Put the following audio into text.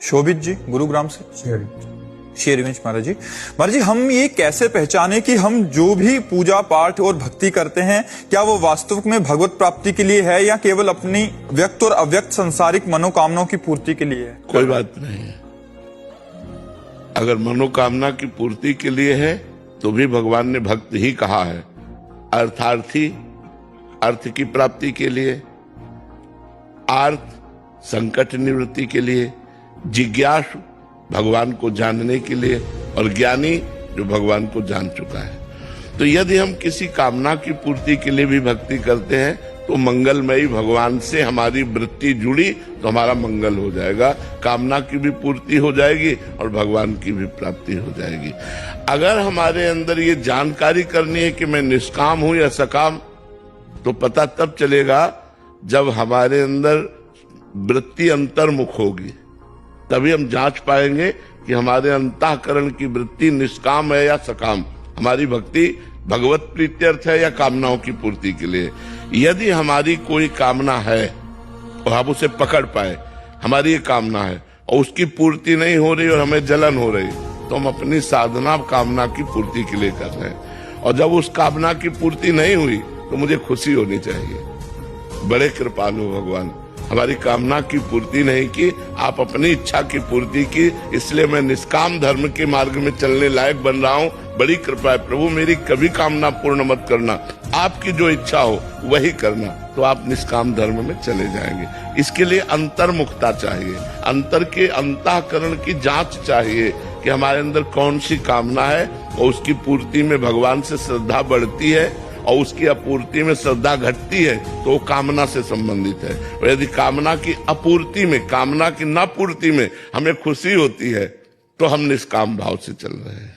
शोभित जी गुरुग्राम से। शेरविंश महाराज जी, हम ये कैसे पहचाने कि हम जो भी पूजा पाठ और भक्ति करते हैं क्या वो वास्तविक में भगवत प्राप्ति के लिए है या केवल अपनी व्यक्त और अव्यक्त संसारिक मनोकामनाओं की पूर्ति के लिए है? कोई बात नहीं है। अगर मनोकामना की पूर्ति के लिए है तो भी भगवान ने भक्त ही कहा है। अर्थार्थी अर्थ की प्राप्ति के लिए, आर्त संकट निवृत्ति के लिए, जिज्ञासु भगवान को जानने के लिए और ज्ञानी जो भगवान को जान चुका है। तो यदि हम किसी कामना की पूर्ति के लिए भी भक्ति करते हैं तो मंगलमयी भगवान से हमारी वृत्ति जुड़ी तो हमारा मंगल हो जाएगा, कामना की भी पूर्ति हो जाएगी और भगवान की भी प्राप्ति हो जाएगी। अगर हमारे अंदर ये जानकारी करनी है कि मैं निष्काम हूं या सकाम, तो पता तब चलेगा जब हमारे अंदर वृत्ति अंतर्मुख होगी, तभी हम जांच पाएंगे कि हमारे अंतःकरण की वृत्ति निष्काम है या सकाम, हमारी भक्ति भगवत प्रीत्यर्थ है या कामनाओं की पूर्ति के लिए। यदि हमारी कोई कामना है और हम उसे पकड़ पाए, हमारी ये कामना है और उसकी पूर्ति नहीं हो रही और हमें जलन हो रही, तो हम अपनी साधना कामना की पूर्ति के लिए कर रहे हैं। और जब उस कामना की पूर्ति नहीं हुई तो मुझे खुशी होनी चाहिए। बड़े कृपालु भगवान, हमारी कामना की पूर्ति नहीं की, आप अपनी इच्छा की पूर्ति की, इसलिए मैं निष्काम धर्म के मार्ग में चलने लायक बन रहा हूँ। बड़ी कृपा है प्रभु, मेरी कभी कामना पूर्ण मत करना, आपकी जो इच्छा हो वही करना, तो आप निष्काम धर्म में चले जाएंगे। इसके लिए अंतर्मुखता चाहिए, अंतर के अंतःकरण की जांच चाहिए कि हमारे अंदर कौन सी कामना है और उसकी पूर्ति में भगवान से श्रद्धा बढ़ती है और उसकी अपूर्ति में श्रद्धा घटती है तो वो कामना से संबंधित है। और यदि कामना की अपूर्ति में, कामना की न पूर्ति में हमें खुशी होती है तो हम निष्काम भाव से चल रहे हैं।